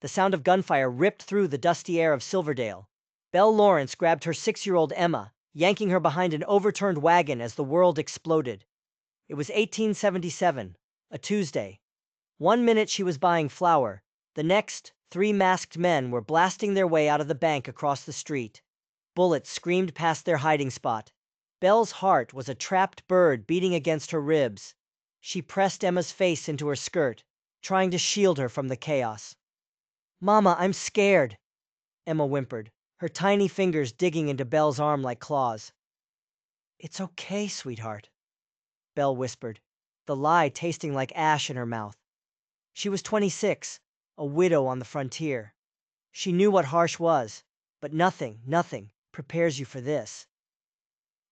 The sound of gunfire ripped through the dusty air of Silverdale. Belle Lawrence grabbed her 6-year-old Emma, yanking her behind an overturned wagon as the world exploded. It was 1877, a Tuesday. One minute she was buying flour, the next, 3 masked men were blasting their way out of the bank across the street. Bullets screamed past their hiding spot. Belle's heart was a trapped bird beating against her ribs. She pressed Emma's face into her skirt, trying to shield her from the chaos. "Mama, I'm scared," Emma whimpered, her tiny fingers digging into Belle's arm like claws. "It's okay, sweetheart," Belle whispered, the lie tasting like ash in her mouth. She was 26, a widow on the frontier. She knew what harsh was, but nothing prepares you for this.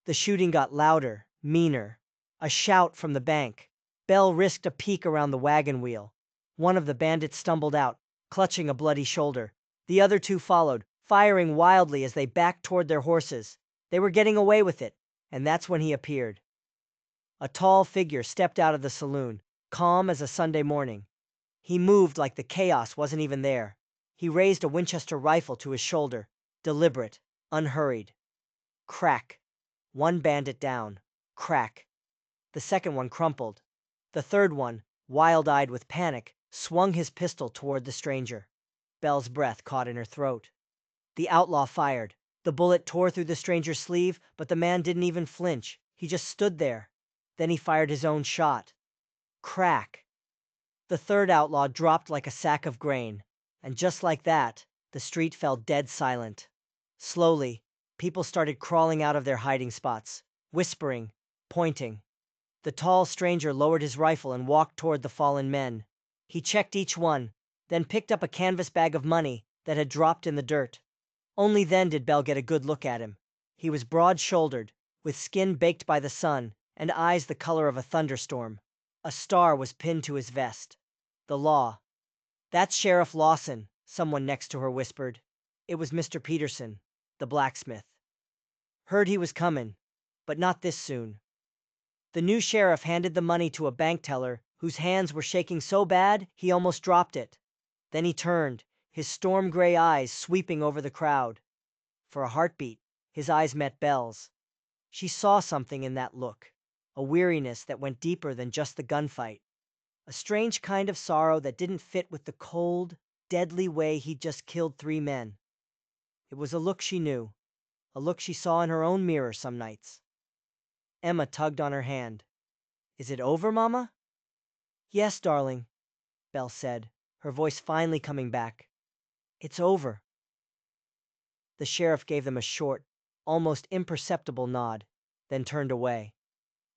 The shooting got louder, meaner. A shout from the bank. Belle risked a peek around the wagon wheel. One of the bandits stumbled out, clutching a bloody shoulder. The other 2 followed, firing wildly as they backed toward their horses. They were getting away with it, and that's when he appeared. A tall figure stepped out of the saloon, calm as a Sunday morning. He moved like the chaos wasn't even there. He raised a Winchester rifle to his shoulder, deliberate, unhurried. Crack. One bandit down. Crack. The second one crumpled. The third one, wild-eyed with panic, swung his pistol toward the stranger. Belle's breath caught in her throat. The outlaw fired. The bullet tore through the stranger's sleeve, but the man didn't even flinch. He just stood there. Then he fired his own shot. Crack. The third outlaw dropped like a sack of grain, and just like that, the street fell dead silent. Slowly, people started crawling out of their hiding spots, whispering, pointing. The tall stranger lowered his rifle and walked toward the fallen men. He checked each one, then picked up a canvas bag of money that had dropped in the dirt. Only then did Belle get a good look at him. He was broad-shouldered, with skin baked by the sun, and eyes the color of a thunderstorm. A star was pinned to his vest. The law. "That's Sheriff Lawson," someone next to her whispered. It was Mr. Peterson, the blacksmith. "Heard he was comin', but not this soon." The new sheriff handed the money to a bank teller whose hands were shaking so bad he almost dropped it. Then he turned, his storm gray eyes sweeping over the crowd. For a heartbeat, his eyes met Belle's. She saw something in that look, a weariness that went deeper than just the gunfight. A strange kind of sorrow that didn't fit with the cold, deadly way he'd just killed 3 men. It was a look she knew, a look she saw in her own mirror some nights. Emma tugged on her hand. "Is it over, Mama?" "Yes, darling," Belle said, her voice finally coming back. "It's over." The sheriff gave them a short, almost imperceptible nod, then turned away.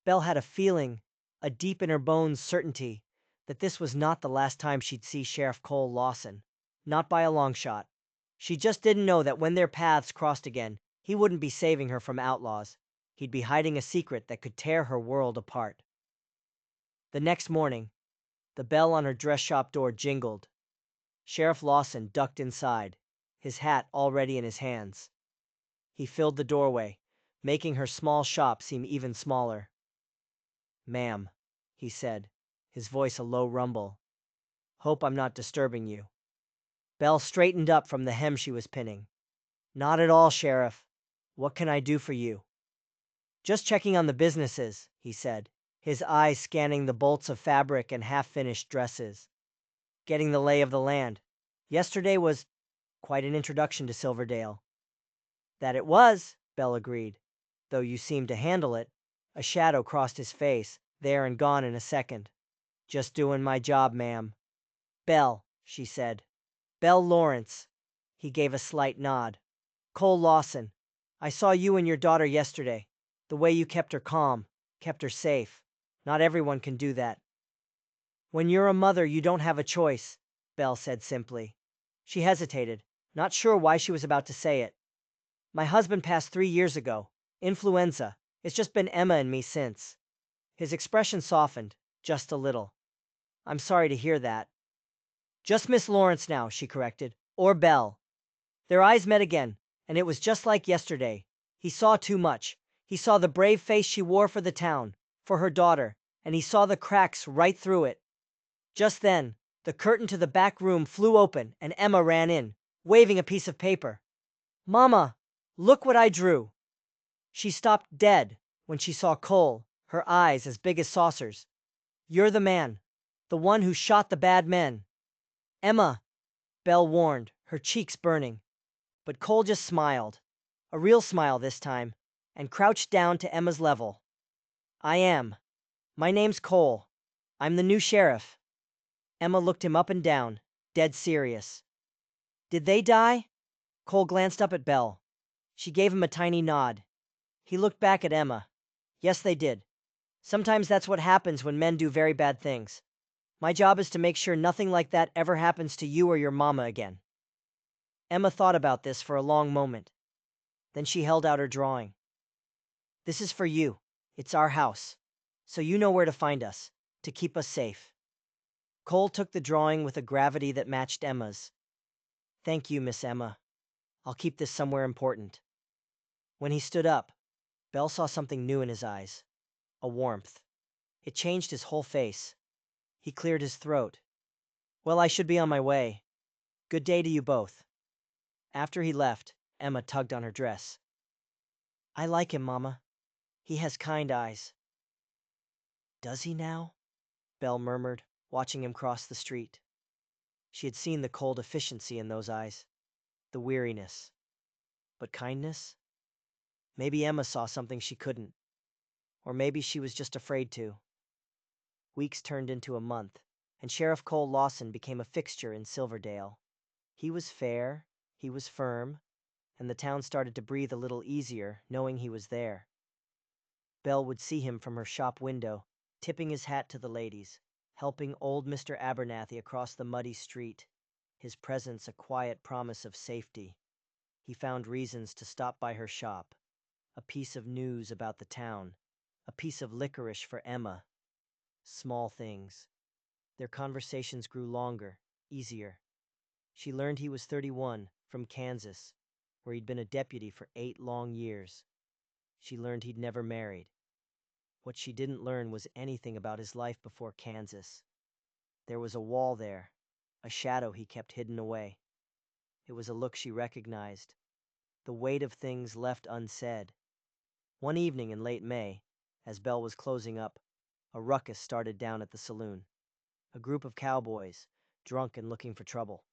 Belle had a feeling, a deep in her bones certainty, that this was not the last time she'd see Sheriff Cole Lawson. Not by a long shot. She just didn't know that when their paths crossed again, he wouldn't be saving her from outlaws. He'd be hiding a secret that could tear her world apart. The next morning, the bell on her dress shop door jingled. Sheriff Lawson ducked inside, his hat already in his hands. He filled the doorway, making her small shop seem even smaller. "Ma'am," he said, his voice a low rumble. "Hope I'm not disturbing you." Belle straightened up from the hem she was pinning. "Not at all, Sheriff. What can I do for you?" "Just checking on the businesses," he said, his eyes scanning the bolts of fabric and half-finished dresses. "Getting the lay of the land. Yesterday was quite an introduction to Silverdale." "That it was," Belle agreed, "though you seemed to handle it." A shadow crossed his face, there and gone in a second. "Just doing my job, ma'am." "Belle," she said. "Belle Lawrence." He gave a slight nod. "Cole Lawson. I saw you and your daughter yesterday. The way you kept her calm, kept her safe. Not everyone can do that." "When you're a mother you don't have a choice," Belle said simply. She hesitated, not sure why she was about to say it. "My husband passed 3 years ago. Influenza. It's just been Emma and me since." His expression softened, just a little. "I'm sorry to hear that." "Just Miss Lawrence now," she corrected. "Or Belle." Their eyes met again, and it was just like yesterday. He saw too much. He saw the brave face she wore for the town, for her daughter, and he saw the cracks right through it. Just then, The curtain to the back room flew open and Emma ran in, waving a piece of paper. "Mama, look what I drew." She stopped dead when she saw Cole, her eyes as big as saucers. "You're the man. The one who shot the bad men." "Emma," Belle warned, her cheeks burning. But Cole just smiled, a real smile this time, and crouched down to Emma's level. "I am. My name's Cole. I'm the new sheriff." Emma looked him up and down, dead serious. "Did they die?" Cole glanced up at Belle. She gave him a tiny nod. He looked back at Emma. "Yes, they did. Sometimes that's what happens when men do very bad things. My job is to make sure nothing like that ever happens to you or your mama again." Emma thought about this for a long moment. Then she held out her drawing. "This is for you. It's our house. So you know where to find us, to keep us safe." Cole took the drawing with a gravity that matched Emma's. "Thank you, Miss Emma. I'll keep this somewhere important." When he stood up, Belle saw something new in his eyes. A warmth. It changed his whole face. He cleared his throat. "Well, I should be on my way. Good day to you both." After he left, Emma tugged on her dress. "I like him, Mama. He has kind eyes." "Does he now?" Belle murmured, watching him cross the street. She had seen the cold efficiency in those eyes, the weariness. But kindness? Maybe Emma saw something she couldn't. Or maybe she was just afraid to. Weeks turned into a month, and Sheriff Cole Lawson became a fixture in Silverdale. He was fair, he was firm, and the town started to breathe a little easier knowing he was there. Belle would see him from her shop window, tipping his hat to the ladies, helping old Mr. Abernathy across the muddy street, his presence a quiet promise of safety. He found reasons to stop by her shop, a piece of news about the town, a piece of licorice for Emma. Small things. Their conversations grew longer, easier. She learned he was 31, from Kansas, where he'd been a deputy for 8 long years. She learned he'd never married. What she didn't learn was anything about his life before Kansas. There was a wall there, a shadow he kept hidden away. It was a look she recognized, the weight of things left unsaid. One evening in late May, as Belle was closing up, a ruckus started down at the saloon. A group of cowboys, drunk and looking for trouble.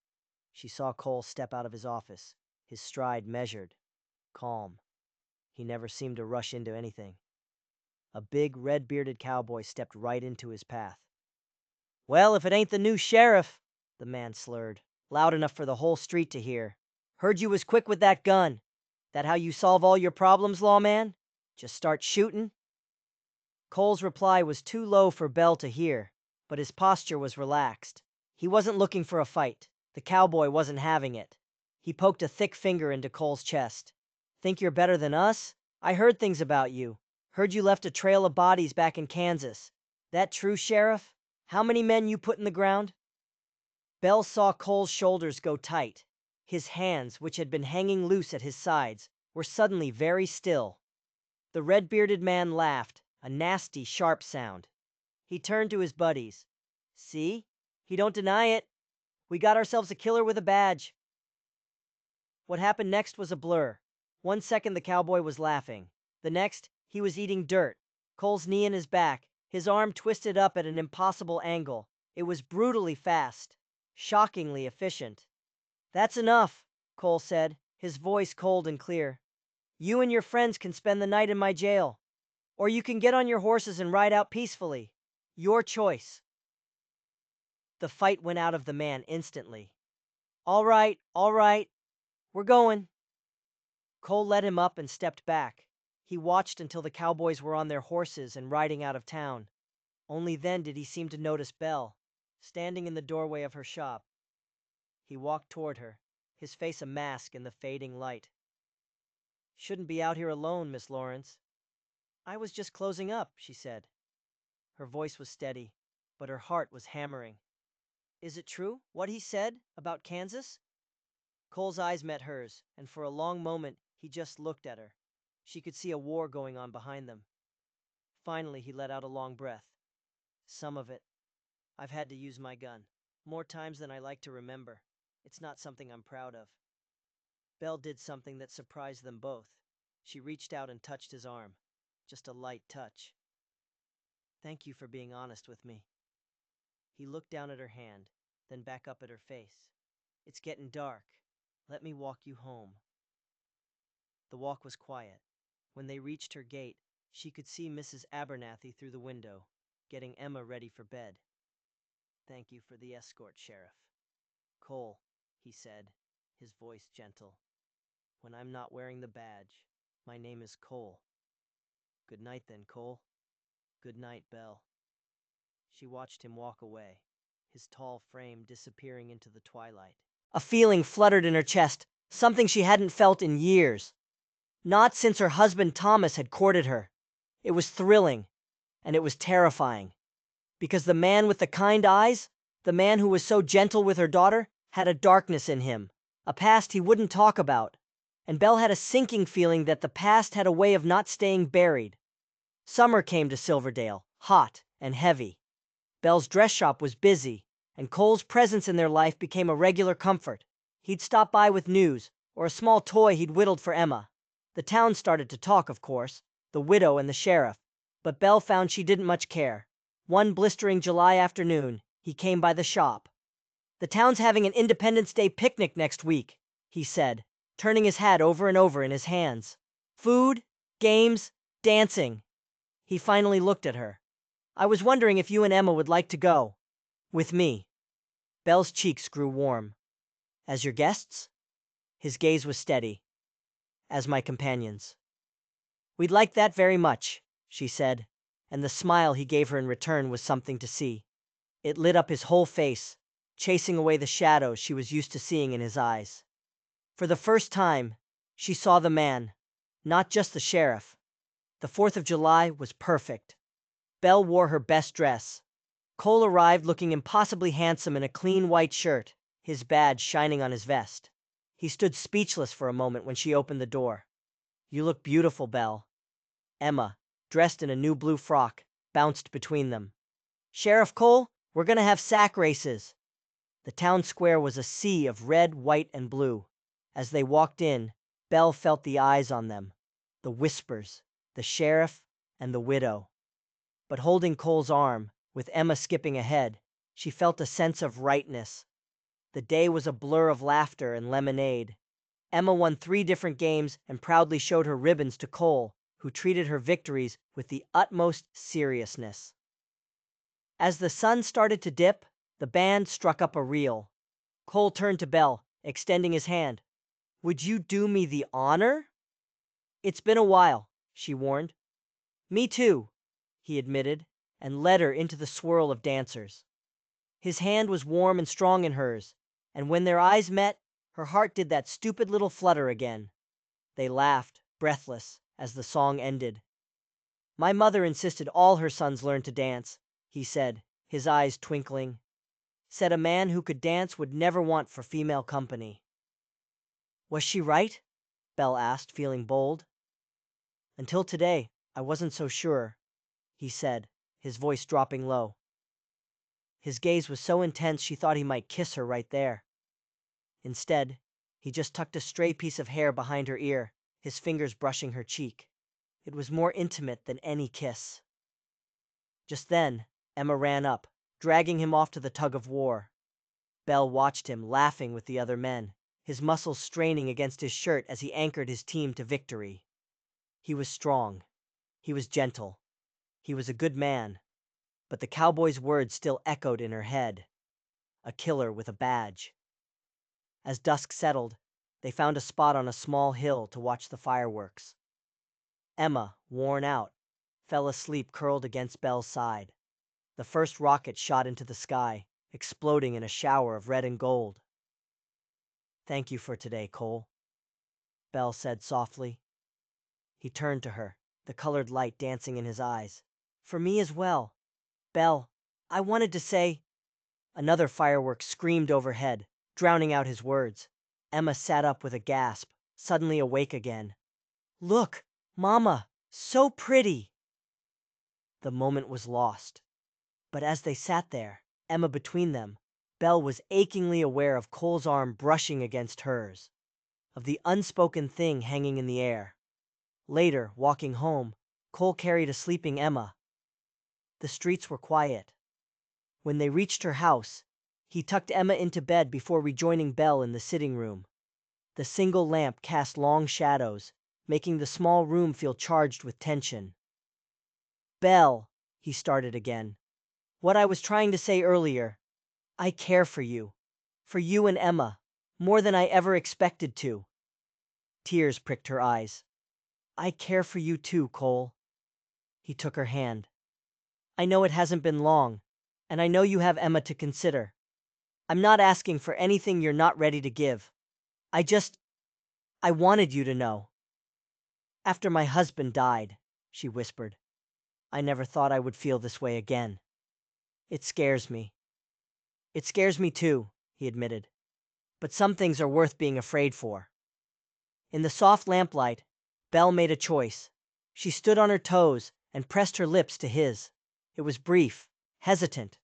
She saw Cole step out of his office, his stride measured, calm. He never seemed to rush into anything. A big, red-bearded cowboy stepped right into his path. "Well, if it ain't the new sheriff," the man slurred, loud enough for the whole street to hear. "Heard you was quick with that gun. That how you solve all your problems, lawman? Just start shootin'?" Cole's reply was too low for Belle to hear, but his posture was relaxed. He wasn't looking for a fight. The cowboy wasn't having it. He poked a thick finger into Cole's chest. "Think you're better than us? I heard things about you. Heard you left a trail of bodies back in Kansas. That true, Sheriff? How many men you put in the ground?" Belle saw Cole's shoulders go tight. His hands, which had been hanging loose at his sides, were suddenly very still. The red-bearded man laughed, a nasty, sharp sound. He turned to his buddies. "See? He don't deny it. We got ourselves a killer with a badge." What happened next was a blur. One second the cowboy was laughing. The next, he was eating dirt, Cole's knee in his back, his arm twisted up at an impossible angle. It was brutally fast, shockingly efficient. "That's enough," Cole said, his voice cold and clear. "You and your friends can spend the night in my jail. Or you can get on your horses and ride out peacefully. Your choice." The fight went out of the man instantly. All right, we're going." Cole led him up and stepped back. He watched until the cowboys were on their horses and riding out of town. Only then did he seem to notice Belle, standing in the doorway of her shop. He walked toward her, his face a mask in the fading light. "Shouldn't be out here alone, Miss Lawrence." "I was just closing up," she said. Her voice was steady, but her heart was hammering. "Is it true, what he said, about Kansas?" Cole's eyes met hers, and for a long moment he just looked at her. She could see a war going on behind them. Finally he let out a long breath. "Some of it. I've had to use my gun." More times than I like to remember. It's not something I'm proud of. Belle did something that surprised them both. She reached out and touched his arm. Just a light touch. Thank you for being honest with me. He looked down at her hand, then back up at her face. It's getting dark. Let me walk you home. The walk was quiet. When they reached her gate, she could see Mrs. Abernathy through the window, getting Emma ready for bed. Thank you for the escort, Sheriff. Cole, he said, his voice gentle. When I'm not wearing the badge, my name is Cole. Good night then, Cole. Good night, Belle. She watched him walk away, his tall frame disappearing into the twilight. A feeling fluttered in her chest, something she hadn't felt in years. Not since her husband Thomas had courted her. It was thrilling, and it was terrifying. Because the man with the kind eyes, the man who was so gentle with her daughter, had a darkness in him, a past he wouldn't talk about. And Belle had a sinking feeling that the past had a way of not staying buried. Summer came to Silverdale, hot and heavy. Belle's dress shop was busy, and Cole's presence in their life became a regular comfort. He'd stop by with news, or a small toy he'd whittled for Emma. The town started to talk, of course, the widow and the sheriff, but Belle found she didn't much care. One blistering July afternoon, he came by the shop. The town's having an Independence Day picnic next week, he said, turning his hat over and over in his hands. Food, games, dancing. He finally looked at her. I was wondering if you and Emma would like to go. With me. Belle's cheeks grew warm. As your guests? His gaze was steady. As my companions. We'd like that very much, she said, and the smile he gave her in return was something to see. It lit up his whole face, chasing away the shadows she was used to seeing in his eyes. For the first time, she saw the man, not just the sheriff. The 4th of July was perfect. Belle wore her best dress. Cole arrived looking impossibly handsome in a clean white shirt, his badge shining on his vest. He stood speechless for a moment when she opened the door. You look beautiful, Belle. Emma, dressed in a new blue frock, bounced between them. Sheriff Cole, we're gonna have sack races. The town square was a sea of red, white, and blue. As they walked in, Belle felt the eyes on them, the whispers, the sheriff, and the widow. But holding Cole's arm, with Emma skipping ahead, she felt a sense of rightness. The day was a blur of laughter and lemonade. Emma won 3 different games and proudly showed her ribbons to Cole, who treated her victories with the utmost seriousness. As the sun started to dip, the band struck up a reel. Cole turned to Belle, extending his hand. Would you do me the honor? It's been a while, she warned. Me too, he admitted, and led her into the swirl of dancers. His hand was warm and strong in hers, and when their eyes met, her heart did that stupid little flutter again. They laughed, breathless, as the song ended. My mother insisted all her sons learn to dance, he said, his eyes twinkling. Said a man who could dance would never want for female company. Was she right? Belle asked, feeling bold. Until today, I wasn't so sure, he said, his voice dropping low. His gaze was so intense she thought he might kiss her right there. Instead, he just tucked a stray piece of hair behind her ear, his fingers brushing her cheek. It was more intimate than any kiss. Just then, Emma ran up, dragging him off to the tug-of-war. Belle watched him, laughing with the other men, his muscles straining against his shirt as he anchored his team to victory. He was strong. He was gentle. He was a good man. But the cowboy's words still echoed in her head. A killer with a badge. As dusk settled, they found a spot on a small hill to watch the fireworks. Emma, worn out, fell asleep curled against Belle's side. The first rocket shot into the sky, exploding in a shower of red and gold. Thank you for today, Cole, Belle said softly. He turned to her, the colored light dancing in his eyes. For me as well. Belle, I wanted to say... Another firework screamed overhead, drowning out his words. Emma sat up with a gasp, suddenly awake again. Look, Mama, so pretty! The moment was lost. But as they sat there, Emma between them, Belle was achingly aware of Cole's arm brushing against hers, of the unspoken thing hanging in the air. Later, walking home, Cole carried a sleeping Emma. The streets were quiet. When they reached her house, he tucked Emma into bed before rejoining Belle in the sitting room. The single lamp cast long shadows, making the small room feel charged with tension. "Belle," he started again. "What I was trying to say earlier. I care for you and Emma, more than I ever expected to." Tears pricked her eyes. "I care for you too, Cole." He took her hand. "I know it hasn't been long, and I know you have Emma to consider. I'm not asking for anything you're not ready to give. I wanted you to know." "After my husband died," she whispered, "I never thought I would feel this way again. It scares me." "It scares me too," he admitted. "But some things are worth being afraid for." In the soft lamplight, Belle made a choice. She stood on her toes and pressed her lips to his. It was brief, hesitant,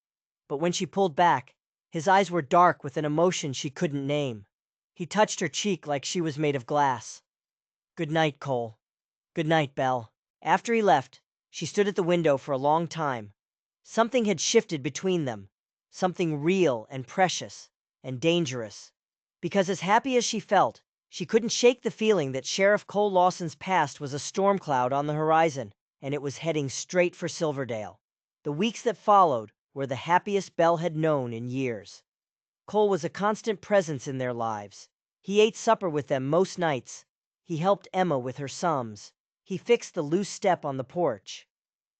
but when she pulled back, his eyes were dark with an emotion she couldn't name. He touched her cheek like she was made of glass. "Good night, Cole." "Good night, Belle." After he left, she stood at the window for a long time. Something had shifted between them, something real and precious and dangerous. Because as happy as she felt, she couldn't shake the feeling that Sheriff Cole Lawson's past was a storm cloud on the horizon, and it was heading straight for Silverdale. The weeks that followed were the happiest Belle had known in years. Cole was a constant presence in their lives. He ate supper with them most nights. He helped Emma with her sums. He fixed the loose step on the porch.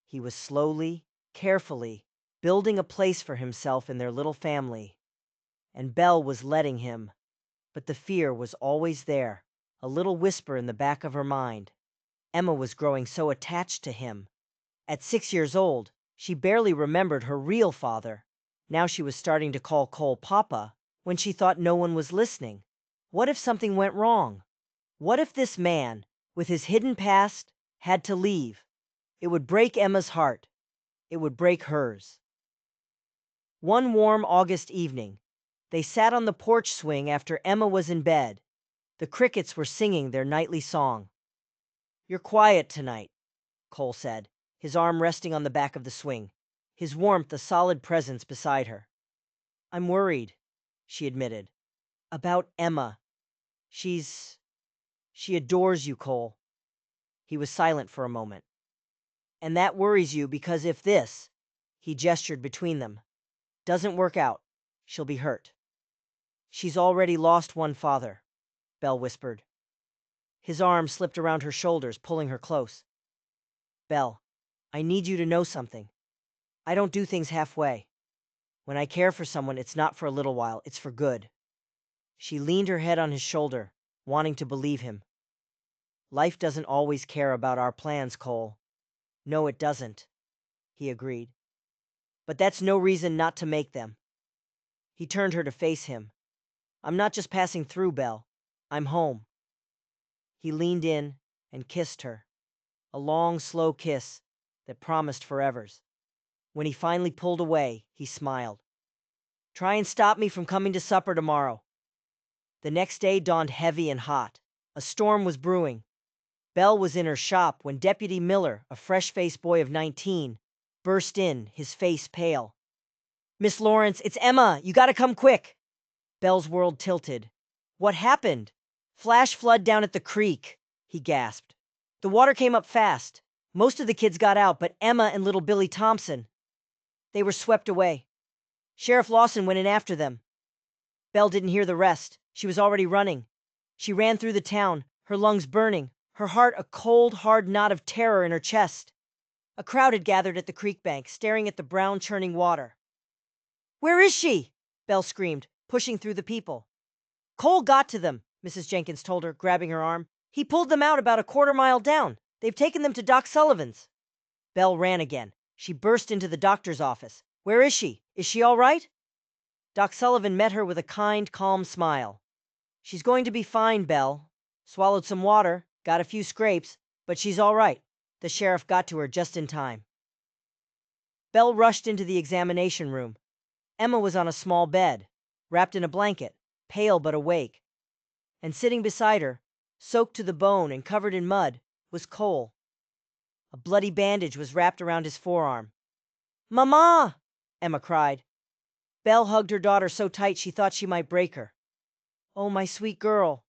He was slowly, carefully, building a place for himself in their little family. And Belle was letting him. But the fear was always there, a little whisper in the back of her mind. Emma was growing so attached to him. At 6 years old, she barely remembered her real father. Now she was starting to call Cole Papa when she thought no one was listening. What if something went wrong? What if this man, with his hidden past, had to leave? It would break Emma's heart. It would break hers. One warm August evening, they sat on the porch swing after Emma was in bed. The crickets were singing their nightly song. "You're quiet tonight," Cole said, his arm resting on the back of the swing, his warmth a solid presence beside her. "I'm worried," she admitted. "About Emma. She adores you, Cole." He was silent for a moment. "And that worries you because if this," he gestured between them, "doesn't work out, she'll be hurt." "She's already lost one father," Belle whispered. His arm slipped around her shoulders, pulling her close. "Belle, I need you to know something. I don't do things halfway. When I care for someone, it's not for a little while, it's for good." She leaned her head on his shoulder, wanting to believe him. "Life doesn't always care about our plans, Cole." "No, it doesn't," he agreed. "But that's no reason not to make them." He turned her to face him. "I'm not just passing through, Belle. I'm home." He leaned in and kissed her. A long, slow kiss that promised forevers. When he finally pulled away, he smiled. "Try and stop me from coming to supper tomorrow." The next day dawned heavy and hot. A storm was brewing. Belle was in her shop when Deputy Miller, a fresh-faced boy of 19, burst in, his face pale. "Miss Lawrence, it's Emma! You gotta come quick!" Belle's world tilted. "What happened?" "Flash flood down at the creek," he gasped. "The water came up fast. Most of the kids got out, but Emma and little Billy Thompson, they were swept away. Sheriff Lawson went in after them." Belle didn't hear the rest. She was already running. She ran through the town, her lungs burning, her heart a cold, hard knot of terror in her chest. A crowd had gathered at the creek bank, staring at the brown, churning water. "Where is she?" Belle screamed, pushing through the people. "Cole got to them," Mrs. Jenkins told her, grabbing her arm. "He pulled them out about a quarter-mile down. They've taken them to Doc Sullivan's." Belle ran again. She burst into the doctor's office. "Where is she? Is she all right?" Doc Sullivan met her with a kind, calm smile. "She's going to be fine, Belle. Swallowed some water, got a few scrapes, but she's all right." The sheriff got to her just in time. Belle rushed into the examination room. Emma was on a small bed, wrapped in a blanket, pale but awake. And sitting beside her, soaked to the bone and covered in mud, was Cole. A bloody bandage was wrapped around his forearm. "Mama!" Emma cried. Belle hugged her daughter so tight she thought she might break her. "Oh, my sweet girl."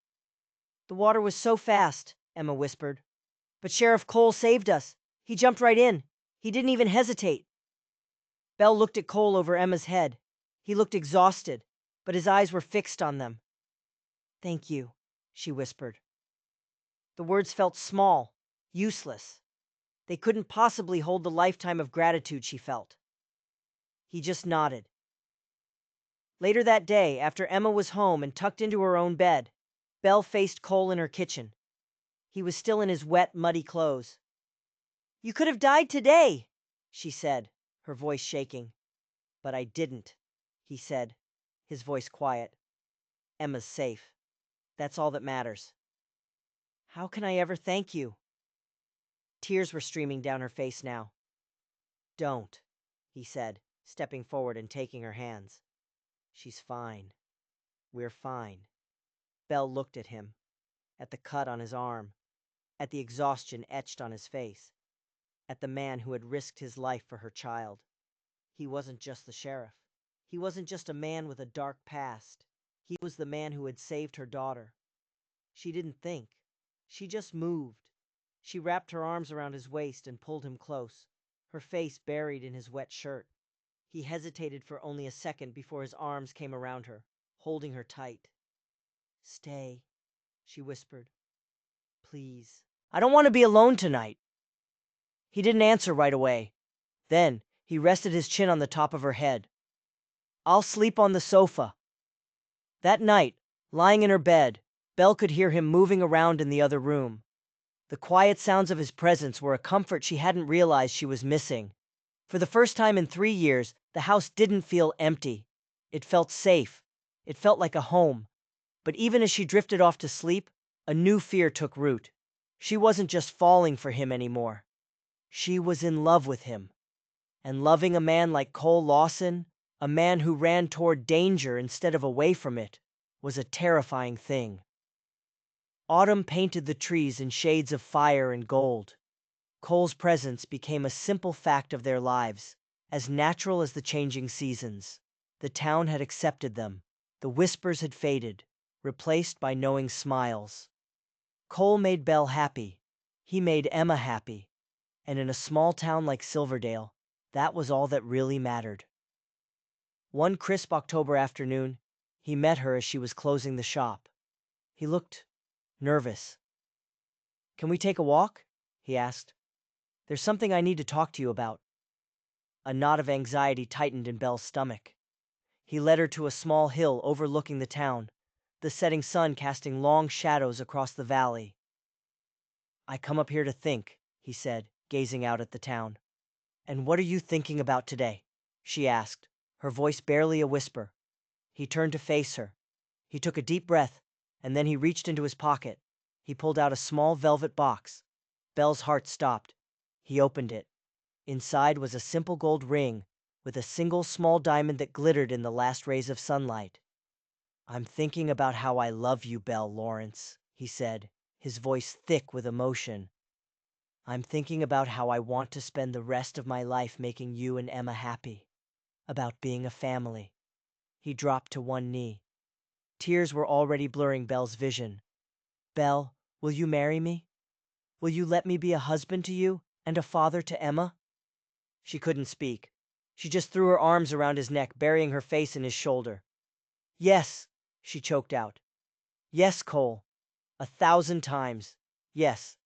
"The water was so fast," Emma whispered. "But Sheriff Cole saved us. He jumped right in. He didn't even hesitate." Belle looked at Cole over Emma's head. He looked exhausted, but his eyes were fixed on them. "Thank you," she whispered. The words felt small, useless. They couldn't possibly hold the lifetime of gratitude she felt. He just nodded. Later that day, after Emma was home and tucked into her own bed, Belle faced Cole in her kitchen. He was still in his wet, muddy clothes. "You could have died today," she said, her voice shaking. "But I didn't," he said, his voice quiet. "Emma's safe. That's all that matters." "How can I ever thank you?" Tears were streaming down her face now. "Don't," he said, stepping forward and taking her hands. "She's fine. We're fine." Belle looked at him, at the cut on his arm, at the exhaustion etched on his face, at the man who had risked his life for her child. He wasn't just the sheriff. He wasn't just a man with a dark past. He was the man who had saved her daughter. She didn't think. She just moved. She wrapped her arms around his waist and pulled him close, her face buried in his wet shirt. He hesitated for only a second before his arms came around her, holding her tight. "Stay," she whispered. "Please. I don't want to be alone tonight." He didn't answer right away. Then he rested his chin on the top of her head. "I'll sleep on the sofa." That night, lying in her bed, Belle could hear him moving around in the other room. The quiet sounds of his presence were a comfort she hadn't realized she was missing. For the first time in 3 years, the house didn't feel empty. It felt safe. It felt like a home. But even as she drifted off to sleep, a new fear took root. She wasn't just falling for him anymore. She was in love with him. And loving a man like Cole Lawson, a man who ran toward danger instead of away from it, was a terrifying thing. Autumn painted the trees in shades of fire and gold. Cole's presence became a simple fact of their lives, as natural as the changing seasons. The town had accepted them. The whispers had faded, replaced by knowing smiles. Cole made Belle happy. He made Emma happy. And in a small town like Silverdale, that was all that really mattered. One crisp October afternoon, he met her as she was closing the shop. He looked nervous. "Can we take a walk?" he asked. "There's something I need to talk to you about." A knot of anxiety tightened in Belle's stomach. He led her to a small hill overlooking the town, the setting sun casting long shadows across the valley. "I come up here to think," he said, gazing out at the town. "And what are you thinking about today?" she asked, her voice barely a whisper. He turned to face her. He took a deep breath, and then he reached into his pocket. He pulled out a small velvet box. Belle's heart stopped. He opened it. Inside was a simple gold ring, with a single small diamond that glittered in the last rays of sunlight. "I'm thinking about how I love you, Belle Lawrence," he said, his voice thick with emotion. "I'm thinking about how I want to spend the rest of my life making you and Emma happy. About being a family." He dropped to one knee. Tears were already blurring Belle's vision. "Belle, will you marry me? Will you let me be a husband to you and a father to Emma?" She couldn't speak. She just threw her arms around his neck, burying her face in his shoulder. "Yes," she choked out. "Yes, Cole. 1,000 times. Yes."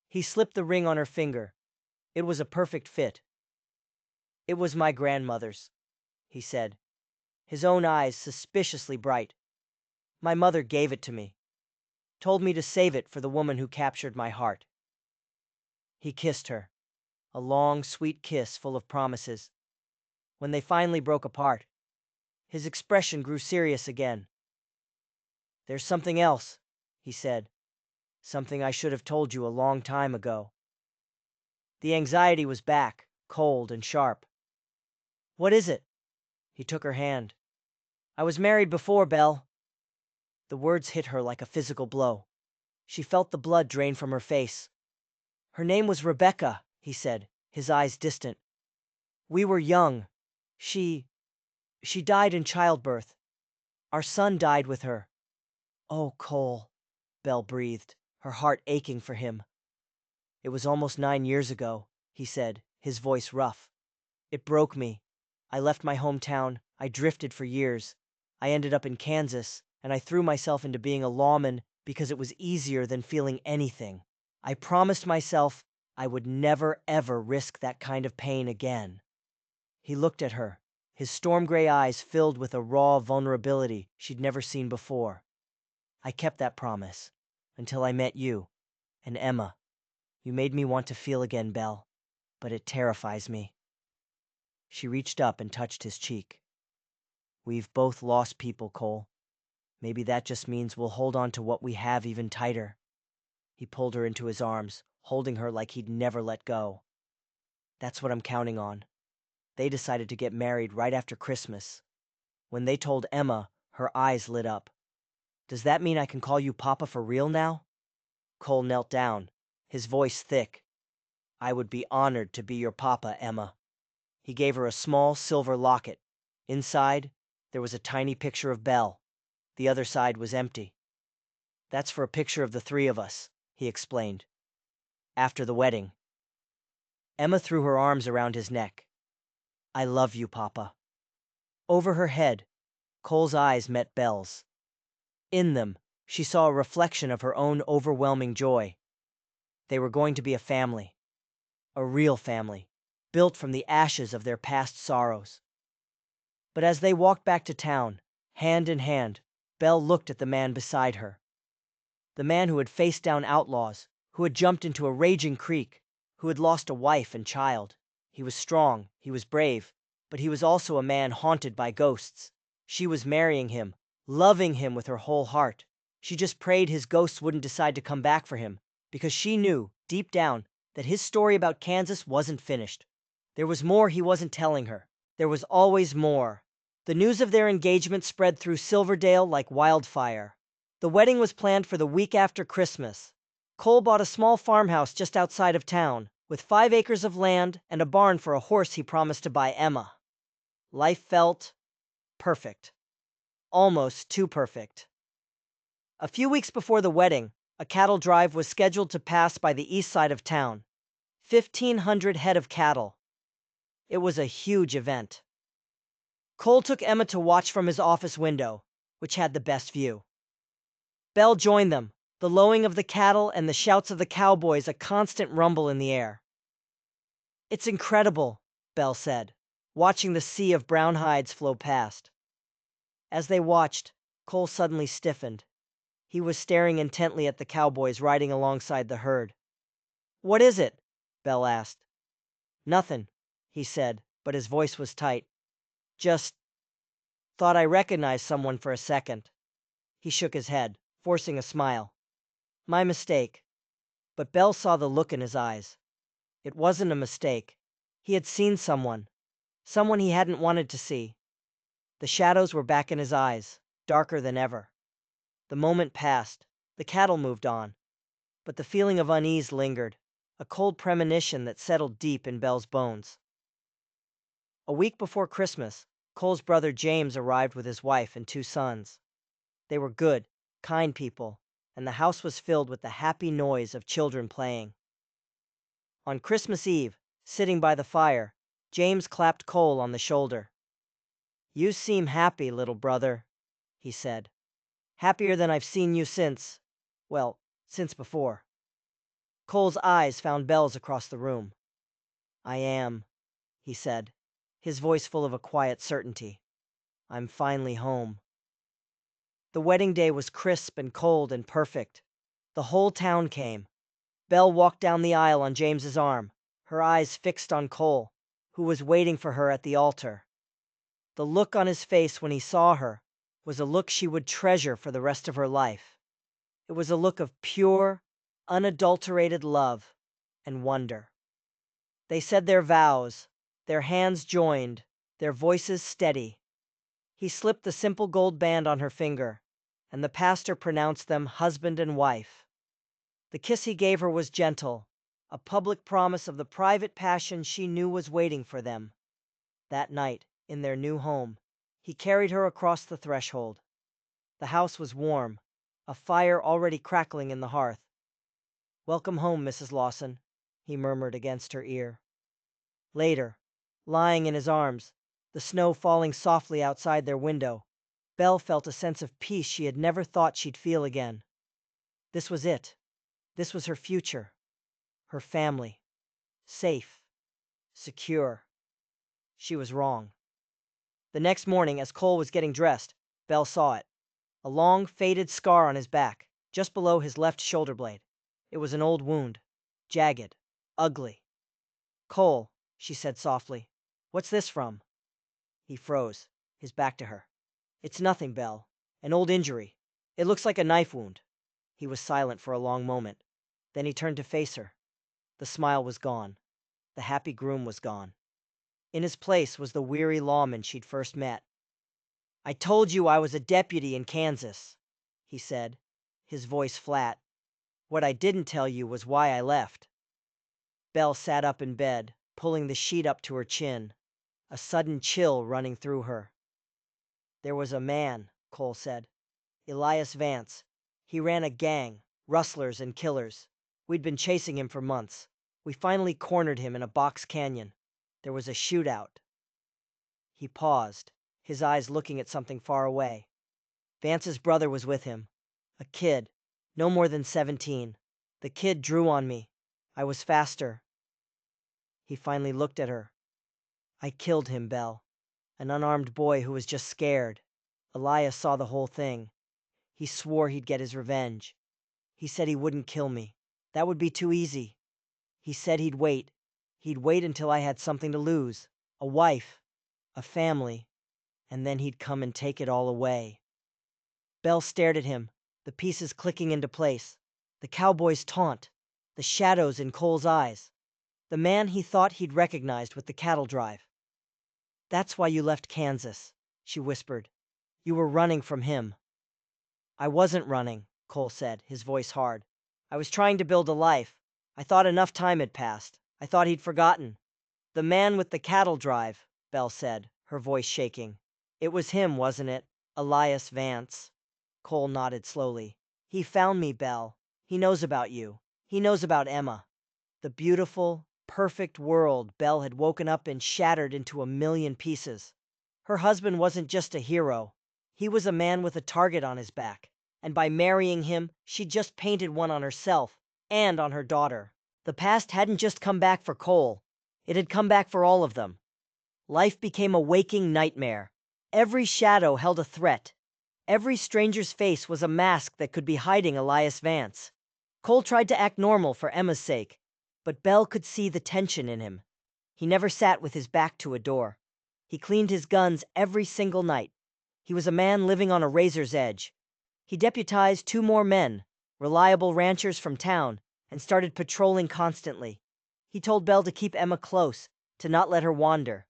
He slipped the ring on her finger. It was a perfect fit. "It was my grandmother's," he said, his own eyes suspiciously bright. "My mother gave it to me. Told me to save it for the woman who captured my heart." He kissed her. A long, sweet kiss full of promises. When they finally broke apart, his expression grew serious again. "There's something else," he said. "Something I should have told you a long time ago." The anxiety was back, cold and sharp. "What is it?" He took her hand. I was married before, Belle. The words hit her like a physical blow. She felt the blood drain from her face. Her name was Rebecca, he said, his eyes distant. We were young. She died in childbirth. Our son died with her. Oh, Cole, Belle breathed, her heart aching for him. It was almost 9 years ago, he said, his voice rough. It broke me. I left my hometown. I drifted for years. I ended up in Kansas, and I threw myself into being a lawman because it was easier than feeling anything. I promised myself I would never, ever risk that kind of pain again. He looked at her, his storm gray eyes filled with a raw vulnerability she'd never seen before. I kept that promise until I met you and Emma. You made me want to feel again, Belle, but it terrifies me. She reached up and touched his cheek. We've both lost people, Cole. Maybe that just means we'll hold on to what we have even tighter. He pulled her into his arms, holding her like he'd never let go. That's what I'm counting on. They decided to get married right after Christmas. When they told Emma, her eyes lit up. Does that mean I can call you Papa for real now? Cole knelt down, his voice thick. I would be honored to be your papa, Emma. He gave her a small silver locket. Inside, there was a tiny picture of Belle. The other side was empty. That's for a picture of the three of us, he explained. After the wedding. Emma threw her arms around his neck. I love you, Papa. Over her head, Cole's eyes met Belle's. In them, she saw a reflection of her own overwhelming joy. They were going to be a family. A real family, built from the ashes of their past sorrows. But as they walked back to town, hand in hand, Belle looked at the man beside her. The man who had faced down outlaws, who had jumped into a raging creek, who had lost a wife and child. He was strong, he was brave, but he was also a man haunted by ghosts. She was marrying him, loving him with her whole heart. She just prayed his ghosts wouldn't decide to come back for him, because she knew, deep down, that his story about Kansas wasn't finished. There was more he wasn't telling her. There was always more. The news of their engagement spread through Silverdale like wildfire. The wedding was planned for the week after Christmas. Cole bought a small farmhouse just outside of town, with 5 acres of land and a barn for a horse he promised to buy Emma. Life felt perfect. Almost too perfect. A few weeks before the wedding, a cattle drive was scheduled to pass by the east side of town. 1,500 head of cattle. It was a huge event. Cole took Emma to watch from his office window, which had the best view. Belle joined them, the lowing of the cattle and the shouts of the cowboys a constant rumble in the air. It's incredible, Belle said, watching the sea of brown hides flow past. As they watched, Cole suddenly stiffened. He was staring intently at the cowboys riding alongside the herd. What is it? Belle asked. Nothing, he said, but his voice was tight. Just thought I recognized someone for a second. He shook his head, forcing a smile. My mistake. But Belle saw the look in his eyes. It wasn't a mistake. He had seen someone. Someone he hadn't wanted to see. The shadows were back in his eyes, darker than ever. The moment passed. The cattle moved on. But the feeling of unease lingered, a cold premonition that settled deep in Belle's bones. A week before Christmas, Cole's brother James arrived with his wife and 2 sons. They were good, kind people, and the house was filled with the happy noise of children playing. On Christmas Eve, sitting by the fire, James clapped Cole on the shoulder. You seem happy, little brother, he said. Happier than I've seen you since before. Cole's eyes found Belle's across the room. I am, he said, his voice full of a quiet certainty. I'm finally home. The wedding day was crisp and cold and perfect. The whole town came. Belle walked down the aisle on James's arm, her eyes fixed on Cole, who was waiting for her at the altar. The look on his face when he saw her was a look she would treasure for the rest of her life. It was a look of pure, unadulterated love and wonder. They said their vows, their hands joined, their voices steady. He slipped the simple gold band on her finger, and the pastor pronounced them husband and wife. The kiss he gave her was gentle, a public promise of the private passion she knew was waiting for them. That night, in their new home, he carried her across the threshold. The house was warm, a fire already crackling in the hearth. "Welcome home, Mrs. Lawson," he murmured against her ear. Later, lying in his arms, the snow falling softly outside their window, Belle felt a sense of peace she had never thought she'd feel again. This was it. This was her future. Her family. Safe. Secure. She was wrong. The next morning, as Cole was getting dressed, Belle saw it. A long, faded scar on his back, just below his left shoulder blade. It was an old wound. Jagged. Ugly. "Cole," she said softly. "What's this from?" He froze, his back to her. "It's nothing, Belle. An old injury. It looks like a knife wound." He was silent for a long moment. Then he turned to face her. The smile was gone. The happy groom was gone. In his place was the weary lawman she'd first met. "I told you I was a deputy in Kansas," he said, his voice flat. "What I didn't tell you was why I left." Belle sat up in bed, pulling the sheet up to her chin, a sudden chill running through her. "There was a man," Cole said. "Elias Vance. He ran a gang, rustlers and killers. We'd been chasing him for months. We finally cornered him in a box canyon. There was a shootout." He paused, his eyes looking at something far away. "Vance's brother was with him. A kid, no more than 17. The kid drew on me. I was faster." He finally looked at her. "I killed him, Belle. An unarmed boy who was just scared. Elias saw the whole thing. He swore he'd get his revenge. He said he wouldn't kill me. That would be too easy. He said he'd wait. He'd wait until I had something to lose. A wife. A family. And then he'd come and take it all away." Belle stared at him, the pieces clicking into place. The cowboy's taunt. The shadows in Cole's eyes. The man he thought he'd recognized with the cattle drive. "That's why you left Kansas," she whispered. "You were running from him." "I wasn't running," Cole said, his voice hard. "I was trying to build a life. I thought enough time had passed. I thought he'd forgotten." "The man with the cattle drive," Belle said, her voice shaking. "It was him, wasn't it? Elias Vance." Cole nodded slowly. "He found me, Belle. He knows about you. He knows about Emma." The beautiful, perfect world Belle had woken up in shattered into a million pieces. Her husband wasn't just a hero. He was a man with a target on his back, and by marrying him, she'd just painted one on herself and on her daughter. The past hadn't just come back for Cole. It had come back for all of them. Life became a waking nightmare. Every shadow held a threat. Every stranger's face was a mask that could be hiding Elias Vance. Cole tried to act normal for Emma's sake, but Belle could see the tension in him. He never sat with his back to a door. He cleaned his guns every single night. He was a man living on a razor's edge. He deputized 2 more men, reliable ranchers from town, and started patrolling constantly. He told Belle to keep Emma close, to not let her wander.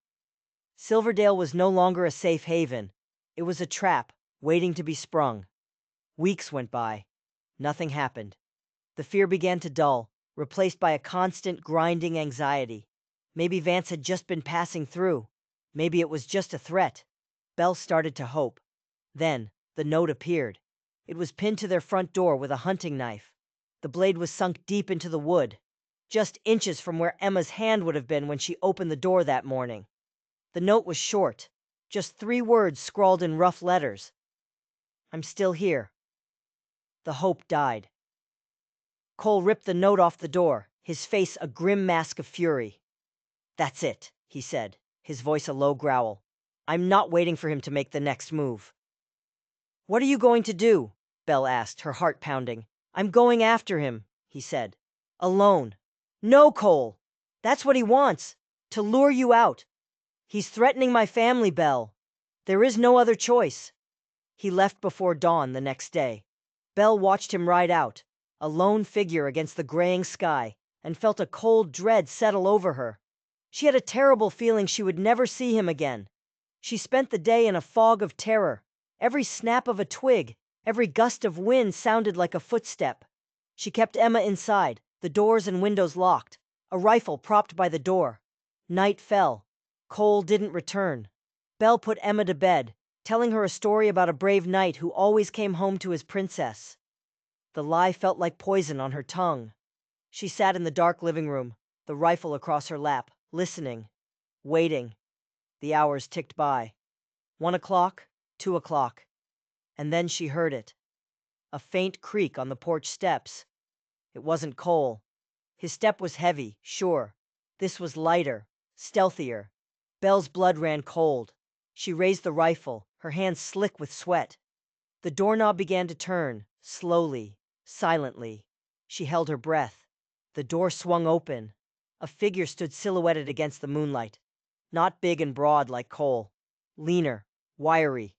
Silverdale was no longer a safe haven. It was a trap, waiting to be sprung. Weeks went by. Nothing happened. The fear began to dull, replaced by a constant grinding anxiety. Maybe Vance had just been passing through. Maybe it was just a threat. Belle started to hope. Then, the note appeared. It was pinned to their front door with a hunting knife. The blade was sunk deep into the wood, just inches from where Emma's hand would have been when she opened the door that morning. The note was short, just 3 words scrawled in rough letters. "I'm still here." The hope died. Cole ripped the note off the door, his face a grim mask of fury. "That's it," he said, his voice a low growl. "I'm not waiting for him to make the next move." "What are you going to do?" Belle asked, her heart pounding. "I'm going after him," he said. "Alone." "No, Cole! That's what he wants, to lure you out. He's threatening my family, Belle. There is no other choice." He left before dawn the next day. Belle watched him ride out, a lone figure against the graying sky, and felt a cold dread settle over her. She had a terrible feeling she would never see him again. She spent the day in a fog of terror. Every snap of a twig, every gust of wind sounded like a footstep. She kept Emma inside, the doors and windows locked, a rifle propped by the door. Night fell. Cole didn't return. Belle put Emma to bed, telling her a story about a brave knight who always came home to his princess. The lie felt like poison on her tongue. She sat in the dark living room, the rifle across her lap, listening, waiting. The hours ticked by. 1 o'clock, 2 o'clock. And then she heard it. A faint creak on the porch steps. It wasn't Cole. His step was heavy, sure. This was lighter, stealthier. Belle's blood ran cold. She raised the rifle, her hands slick with sweat. The doorknob began to turn, slowly, silently. She held her breath. The door swung open. A figure stood silhouetted against the moonlight. Not big and broad like Cole. Leaner, wiry.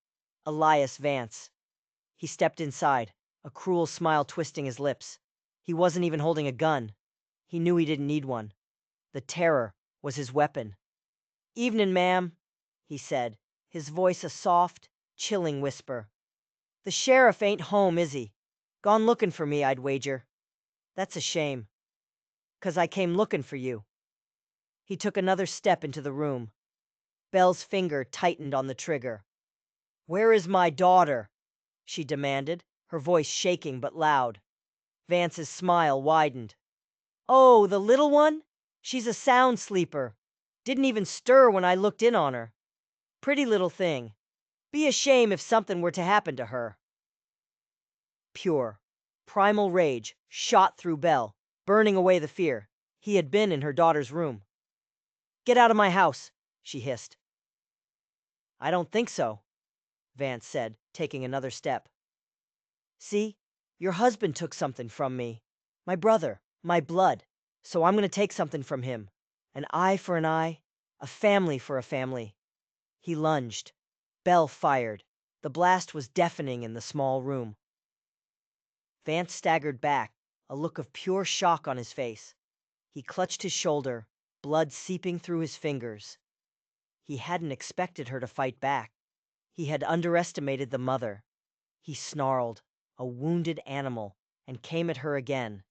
Elias Vance. He stepped inside, a cruel smile twisting his lips. He wasn't even holding a gun. He knew he didn't need one. The terror was his weapon. "Evenin', ma'am," he said, his voice a soft, chilling whisper. "The sheriff ain't home, is he? Gone lookin' for me, I'd wager. That's a shame. 'Cause I came lookin' for you." He took another step into the room. Belle's finger tightened on the trigger. "Where is my daughter?" she demanded, her voice shaking but loud. Vance's smile widened. "Oh, the little one? She's a sound sleeper. Didn't even stir when I looked in on her. Pretty little thing. Be a shame if something were to happen to her." Pure, primal rage shot through Belle, burning away the fear. He had been in her daughter's room. "Get out of my house," she hissed. "I don't think so," Vance said, taking another step. "See, your husband took something from me. My brother, my blood. So I'm going to take something from him. An eye for an eye, a family for a family." He lunged. Belle fired. The blast was deafening in the small room. Vance staggered back, a look of pure shock on his face. He clutched his shoulder, blood seeping through his fingers. He hadn't expected her to fight back. He had underestimated the mother. He snarled, a wounded animal, and came at her again.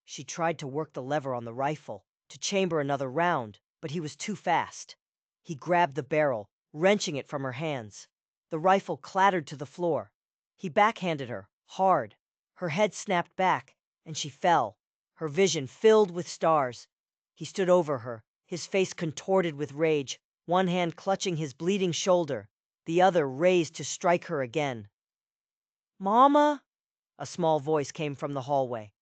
She tried to work the lever on the rifle, to chamber another round, but he was too fast. He grabbed the barrel, wrenching it from her hands. The rifle clattered to the floor. He backhanded her, hard. Her head snapped back, and she fell, her vision filled with stars. He stood over her, his face contorted with rage, one hand clutching his bleeding shoulder, the other raised to strike her again. "Mama?" A small voice came from the hallway.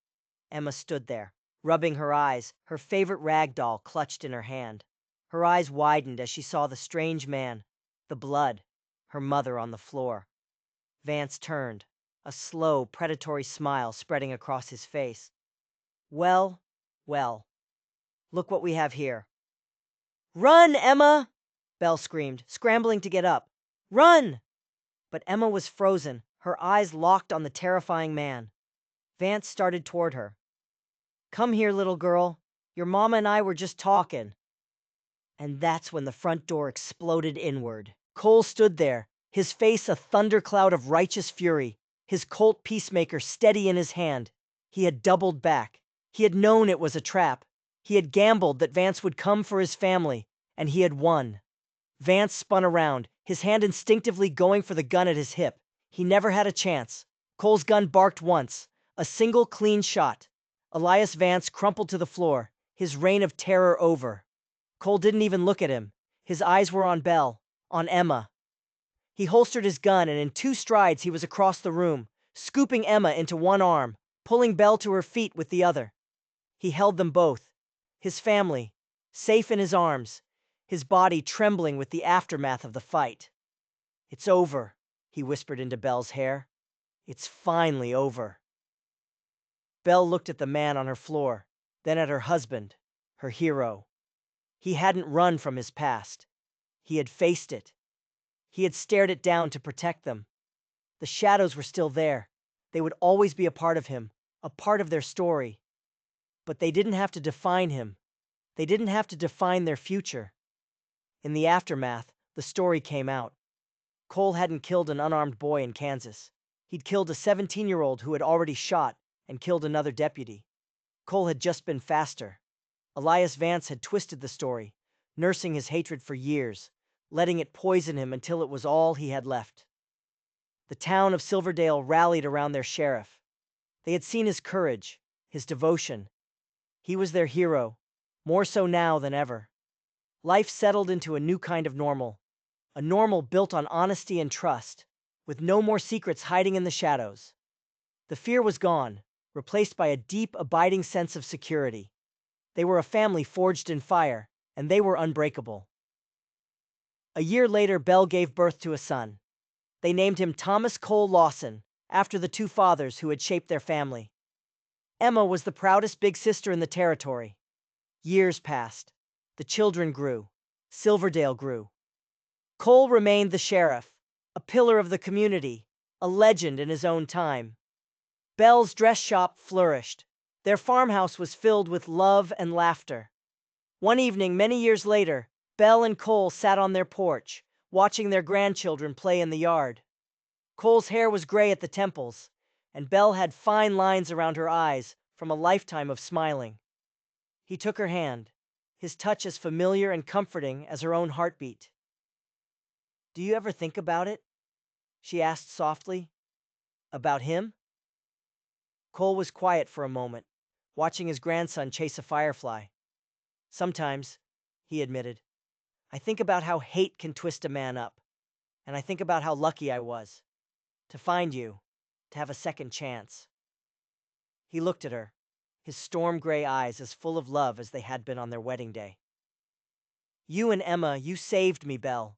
Emma stood there, rubbing her eyes, her favorite rag doll clutched in her hand. Her eyes widened as she saw the strange man, the blood, her mother on the floor. Vance turned, a slow, predatory smile spreading across his face. "Well, well, look what we have here." "Run, Emma!" Belle screamed, scrambling to get up. "Run!" But Emma was frozen, her eyes locked on the terrifying man. Vance started toward her. "Come here, little girl. Your mama and I were just talking." And that's when the front door exploded inward. Cole stood there, his face a thundercloud of righteous fury, his Colt peacemaker steady in his hand. He had doubled back. He had known it was a trap. He had gambled that Vance would come for his family, and he had won. Vance spun around, his hand instinctively going for the gun at his hip. He never had a chance. Cole's gun barked once, a single clean shot. Elias Vance crumpled to the floor, his reign of terror over. Cole didn't even look at him. His eyes were on Belle, on Emma. He holstered his gun, and in 2 strides he was across the room, scooping Emma into one arm, pulling Belle to her feet with the other. He held them both, his family, safe in his arms, his body trembling with the aftermath of the fight. "It's over," he whispered into Belle's hair. "It's finally over." Belle looked at the man on her floor, then at her husband, her hero. He hadn't run from his past. He had faced it. He had stared it down to protect them. The shadows were still there. They would always be a part of him, a part of their story. But they didn't have to define him. They didn't have to define their future. In the aftermath, the the story came out. Cole hadn't killed an unarmed boy in Kansas. He'd killed a 17-year-old who had already shot and killed another deputy. Cole had just been faster. Elias Vance had twisted the story, nursing his hatred for years, letting it poison him until it was all he had left. The town of Silverdale rallied around their sheriff. They had seen his courage, his devotion. He was their hero, more so now than ever. Life settled into a new kind of normal, a normal built on honesty and trust, with no more secrets hiding in the shadows. The fear was gone, replaced by a deep, abiding sense of security. They were a family forged in fire, and they were unbreakable. A year later, Belle gave birth to a son. They named him Thomas Cole Lawson, after the two fathers who had shaped their family. Emma was the proudest big sister in the territory. Years passed. The children grew. Silverdale grew. Cole remained the sheriff, a pillar of the community, a legend in his own time. Belle's dress shop flourished. Their farmhouse was filled with love and laughter. One evening, many years later, Belle and Cole sat on their porch, watching their grandchildren play in the yard. Cole's hair was gray at the temples, and Belle had fine lines around her eyes from a lifetime of smiling. He took her hand, his touch as familiar and comforting as her own heartbeat. "Do you ever think about it?" she asked softly. "About him?" Cole was quiet for a moment, watching his grandson chase a firefly. "Sometimes," he admitted, "I think about how hate can twist a man up, and I think about how lucky I was. To find you, to have a second chance." He looked at her, his storm gray eyes as full of love as they had been on their wedding day. "You and Emma, you saved me, Belle.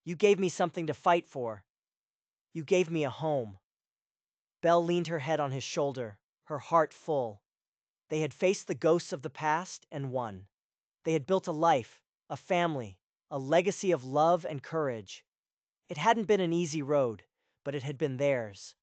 You gave me something to fight for. You gave me a home." Belle leaned her head on his shoulder, her heart full. They had faced the ghosts of the past and won. They had built a life, a family, a legacy of love and courage. It hadn't been an easy road, but it had been theirs.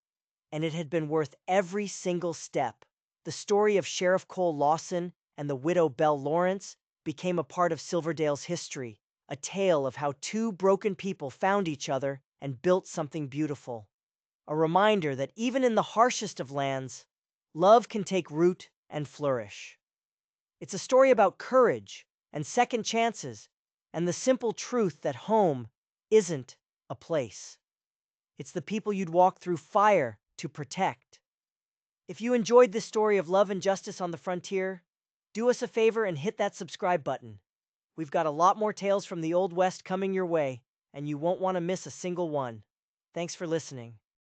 And it had been worth every single step. The story of Sheriff Cole Lawson and the widow Belle Lawrence became a part of Silverdale's history, a tale of how two broken people found each other and built something beautiful. A reminder that even in the harshest of lands, love can take root and flourish. It's a story about courage and second chances and the simple truth that home isn't a place. It's the people you'd walk through fire to protect. If you enjoyed this story of love and justice on the frontier, do us a favor and hit that subscribe button. We've got a lot more tales from the Old West coming your way, and you won't want to miss a single one. Thanks for listening.